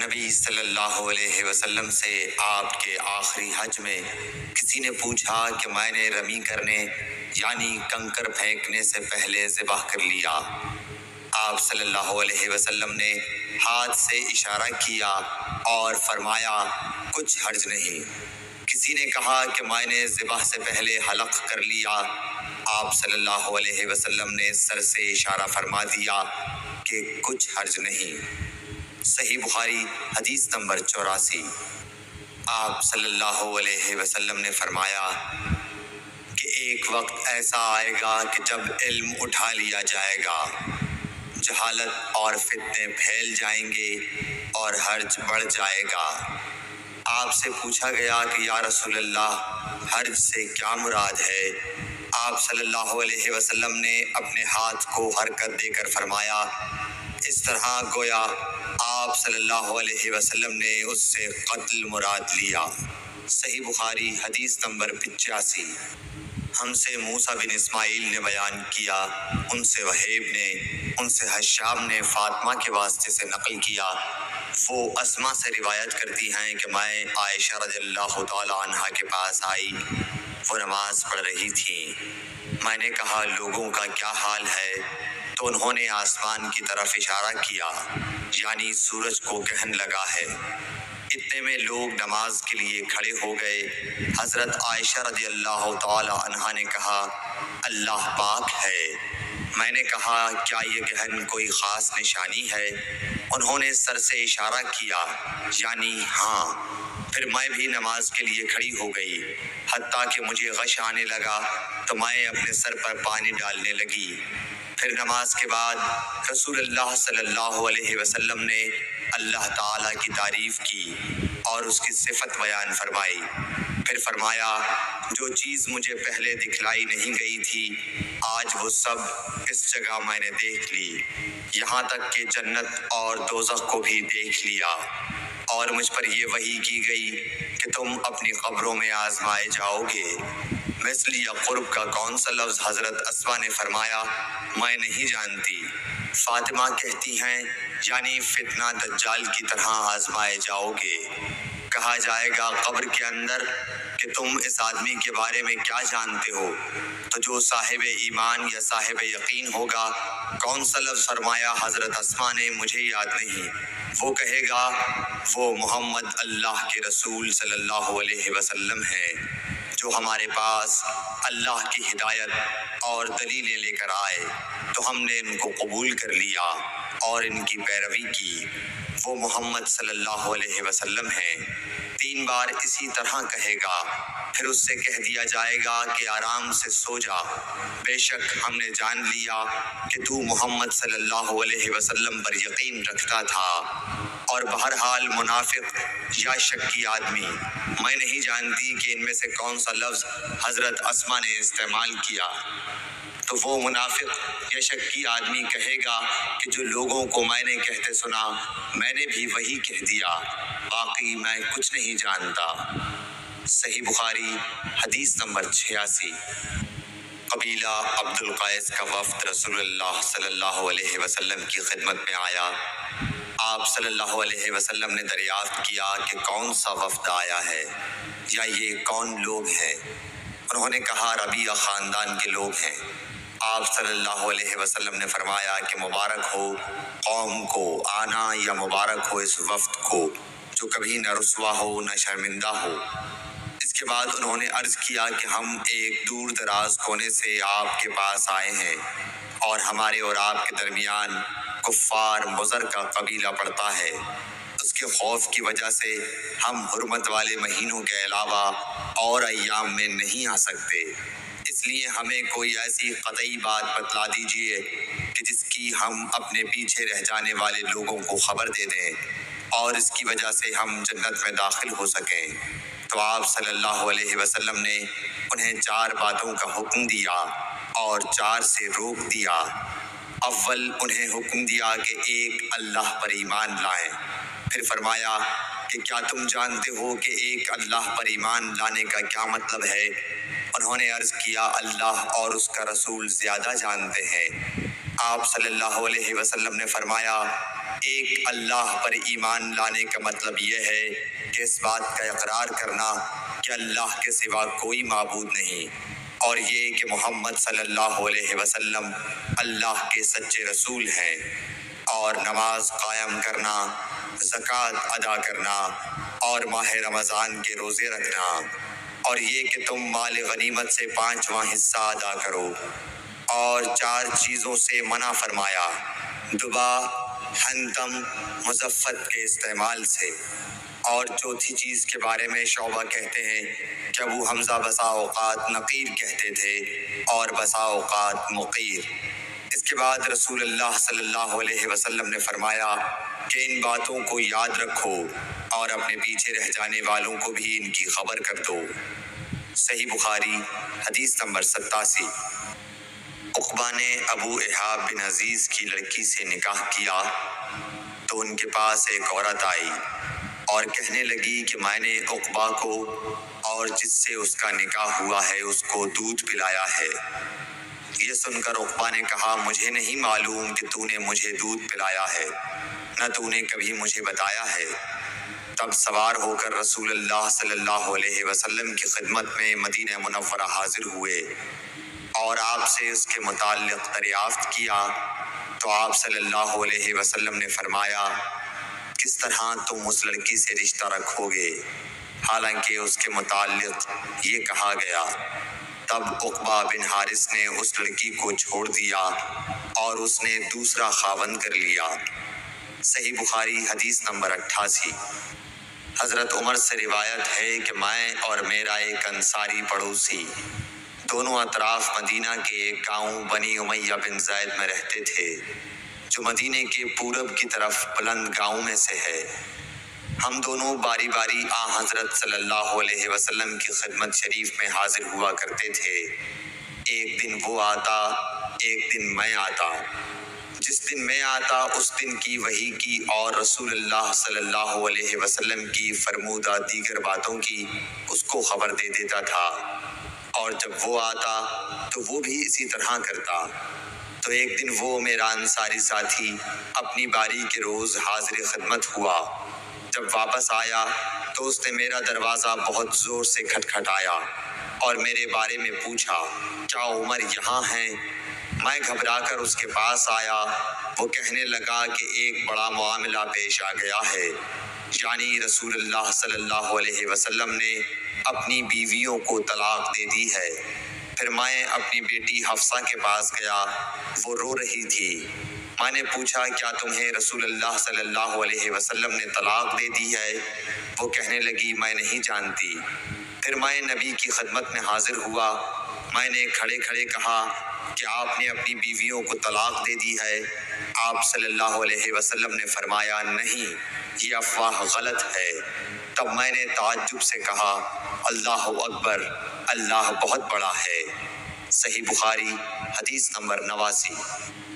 نبی صلی اللہ علیہ وسلم سے آپ کے آخری حج میں کسی نے پوچھا کہ میں نے رمی کرنے یعنی کنکر پھینکنے سے پہلے ذبح کر لیا۔ آپ صلی اللہ علیہ وسلم نے ہاتھ سے اشارہ کیا اور فرمایا کچھ حرج نہیں۔ کسی نے کہا کہ میں نے ذبح سے پہلے حلق کر لیا۔ آپ صلی اللہ علیہ وسلم نے سر سے اشارہ فرما دیا کہ کچھ حرج نہیں۔ صحیح بخاری حدیث نمبر 84۔ آپ صلی اللہ علیہ وسلم نے فرمایا کہ ایک وقت ایسا آئے گا کہ جب علم اٹھا لیا جائے گا، جہالت اور فتنے پھیل جائیں گے اور حرج بڑھ جائے گا۔ آپ سے پوچھا گیا کہ یا رسول اللہ، حرج سے کیا مراد ہے؟ آپ صلی اللہ علیہ وسلم نے اپنے ہاتھ کو حرکت دے کر فرمایا، اس طرح گویا آپ صلی اللہ علیہ وسلم نے اس سے قتل مراد لیا۔ صحیح بخاری حدیث نمبر 85۔ ہم سے موسیٰ بن اسماعیل نے بیان کیا، ان سے وہیب نے، ان سے حشام نے فاطمہ کے واسطے سے نقل کیا۔ وہ اسما سے روایت کرتی ہیں کہ میں عائشہ رضی اللہ تعالی عنہا کے پاس آئی، وہ نماز پڑھ رہی تھیں۔ میں نے کہا لوگوں کا کیا حال ہے؟ تو انہوں نے آسمان کی طرف اشارہ کیا، یعنی سورج کو گہن لگا ہے۔ اتنے میں لوگ نماز کے لیے کھڑے ہو گئے۔ حضرت عائشہ رضی اللہ تعالی عنہا نے کہا اللہ پاک ہے۔ میں نے کہا کیا یہ گہن کوئی خاص نشانی ہے؟ انہوں نے سر سے اشارہ کیا، یعنی ہاں۔ پھر میں بھی نماز کے لیے کھڑی ہو گئی، حتیٰ کہ مجھے غش آنے لگا تو میں اپنے سر پر پانی ڈالنے لگی۔ پھر نماز کے بعد رسول اللہ صلی اللہ علیہ وسلم نے اللہ تعالیٰ کی تعریف کی اور اس کی صفت بیان فرمائی۔ پھر فرمایا جو چیز مجھے پہلے دکھلائی نہیں گئی تھی، آج وہ سب اس جگہ میں نے دیکھ لی، یہاں تک کہ جنت اور دوزخ کو بھی دیکھ لیا۔ اور مجھ پر یہ وحی کی گئی کہ تم اپنی قبروں میں آزمائے جاؤ گے۔ مثل یا قرب کا کون سا لفظ؟ حضرت اسما نے فرمایا میں نہیں جانتی۔ فاطمہ کہتی ہیں یعنی فتنہ دجال کی طرح آزمائے جاؤ گے۔ کہا جائے گا قبر کے اندر کہ تم اس آدمی کے بارے میں کیا جانتے ہو؟ تو جو صاحب ایمان یا صاحب یقین ہوگا، کون سا لفظ فرمایا حضرت اسما نے؟ مجھے یاد نہیں۔ وہ کہے گا وہ محمد اللہ کے رسول صلی اللہ علیہ وسلم ہیں، جو ہمارے پاس اللہ کی ہدایت اور دلیلیں لے کر آئے تو ہم نے ان کو قبول کر لیا اور ان کی پیروی کی۔ وہ محمد صلی اللہ علیہ وسلم ہیں۔ 3 بار اسی طرح کہے گا، پھر اس سے کہہ دیا جائے گا کہ آرام سے سو جا، بے شک ہم نے جان لیا کہ تو محمد صلی اللہ علیہ وسلم پر یقین رکھتا تھا۔ اور بہرحال منافق یا شکی آدمی، میں نہیں جانتی کہ ان میں سے کون سا لفظ حضرت اسما نے استعمال کیا، تو وہ منافق یا شکی آدمی کہے گا کہ جو لوگوں کو میں نے کہتے سنا، میں نے بھی وہی کہہ دیا، باقی میں کچھ نہیں جانتا۔ صحیح بخاری حدیث نمبر 86۔ قبیلہ عبد القیس کا وفد رسول اللہ صلی اللہ علیہ وسلم کی خدمت میں آیا۔ آپ صلی اللہ علیہ وسلم نے دریافت کیا کہ کون سا وفد آیا ہے یا یہ کون لوگ ہیں؟ انہوں نے کہا ربیعہ خاندان کے لوگ ہیں۔ آپ صلی اللہ علیہ وسلم نے فرمایا کہ مبارک ہو قوم کو آنا، یا مبارک ہو اس وفد کو جو کبھی نہ رسوا ہو نہ شرمندہ ہو۔ اس کے بعد انہوں نے عرض کیا کہ ہم ایک دور دراز کونے سے آپ کے پاس آئے ہیں، اور ہمارے اور آپ کے درمیان کفار مضر کا قبیلہ پڑتا ہے۔ اس کے خوف کی وجہ سے ہم حرمت والے مہینوں کے علاوہ اور ایام میں نہیں آ سکتے، اس لیے ہمیں کوئی ایسی قطعی بات بتلا دیجیے کہ جس کی ہم اپنے پیچھے رہ جانے والے لوگوں کو خبر دے دیں اور اس کی وجہ سے ہم جنت میں داخل ہو سکیں۔ تو آپ صلی اللہ علیہ وسلم نے انہیں 4 باتوں کا حکم دیا اور 4 سے روک دیا۔ اول انہیں حکم دیا کہ ایک اللہ پر ایمان لائیں۔ پھر فرمایا کہ کیا تم جانتے ہو کہ ایک اللہ پر ایمان لانے کا کیا مطلب ہے؟ انہوں نے عرض کیا اللہ اور اس کا رسول زیادہ جانتے ہیں۔ آپ صلی اللہ علیہ وسلم نے فرمایا، ایک اللہ پر ایمان لانے کا مطلب یہ ہے کہ اس بات کا اقرار کرنا کہ اللہ کے سوا کوئی معبود نہیں، اور یہ کہ محمد صلی اللہ علیہ وسلم اللہ کے سچے رسول ہیں، اور نماز قائم کرنا، زکوٰۃ ادا کرنا، اور ماہ رمضان کے روزے رکھنا، اور یہ کہ تم مال غنیمت سے 5واں حصہ ادا کرو، اور 4 چیزوں سے منع فرمایا، دبا، حنتم، مزفت کے استعمال سے، اور چوتھی چیز کے بارے میں شعبہ کہتے ہیں کہ ابو حمزہ بسا اوقات نقیر کہتے تھے اور بسا اوقات مقیر۔ اس کے بعد رسول اللہ صلی اللہ علیہ وسلم نے فرمایا کہ ان باتوں کو یاد رکھو اور اپنے پیچھے رہ جانے والوں کو بھی ان کی خبر کر دو۔ صحیح بخاری حدیث نمبر 87۔ عقبہ نے ابو احاب بن عزیز کی لڑکی سے نکاح کیا تو ان کے پاس ایک عورت آئی اور کہنے لگی کہ میں نے عقبہ کو اور جس سے اس کا نکاح ہوا ہے اس کو دودھ پلایا ہے۔ یہ سن کر عقبہ نے کہا، مجھے نہیں معلوم کہ تو نے مجھے دودھ پلایا ہے، نہ تو نے کبھی مجھے بتایا ہے۔ تب سوار ہو کر رسول اللہ صلی اللہ علیہ وسلم کی خدمت میں مدینہ منورہ حاضر ہوئے اور آپ سے اس کے متعلق دریافت کیا تو آپ صلی اللہ علیہ وسلم نے فرمایا، کس طرح تم اس لڑکی سے رشتہ رکھو گے حالانکہ اس کے متعلق یہ کہا گیا۔ تب عقبہ بن حارث نے اس لڑکی کو چھوڑ دیا اور اس نے دوسرا خاوند کر لیا۔ صحیح بخاری حدیث نمبر 88۔ حضرت عمر سے روایت ہے کہ میں اور میرا ایک انصاری پڑوسی دونوں اطراف مدینہ کے ایک گاؤں بنی امیہ بن زید میں رہتے تھے، جو مدینے کے پورب کی طرف بلند گاؤں میں سے ہے۔ ہم دونوں باری باری حضرت صلی اللہ علیہ وسلم کی خدمت شریف میں حاضر ہوا کرتے تھے۔ ایک دن وہ آتا، ایک دن میں آتا۔ جس دن میں آتا اس دن کی وحی کی اور رسول اللہ صلی اللہ علیہ وسلم کی فرمودہ دیگر باتوں کی اس کو خبر دے دیتا تھا، اور جب وہ آتا تو وہ بھی اسی طرح کرتا۔ تو ایک دن وہ میرا انصاری ساتھی اپنی باری کے روز حاضر خدمت ہوا۔ جب واپس آیا تو اس نے میرا دروازہ بہت زور سے کھٹکھٹایا اور میرے بارے میں پوچھا، کیا عمر یہاں ہیں؟ میں گھبرا کر اس کے پاس آیا۔ وہ کہنے لگا کہ ایک بڑا معاملہ پیش آ گیا ہے، یعنی رسول اللہ صلی اللہ علیہ وسلم نے اپنی بیویوں کو طلاق دے دی ہے۔ پھر میں اپنی بیٹی حفصہ کے پاس گیا، وہ رو رہی تھی۔ میں نے پوچھا، کیا تمہیں رسول اللہ صلی اللہ علیہ وسلم نے طلاق دے دی ہے؟ وہ کہنے لگی، میں نہیں جانتی۔ پھر میں نبی کی خدمت میں حاضر ہوا۔ میں نے کھڑے کھڑے کہا کہ آپ نے اپنی بیویوں کو طلاق دے دی ہے؟ آپ صلی اللہ علیہ وسلم نے فرمایا، نہیں، یہ افواہ غلط ہے۔ تب میں نے تعجب سے کہا، اللہ اکبر، اللہ بہت بڑا ہے۔ صحیح بخاری حدیث نمبر 89۔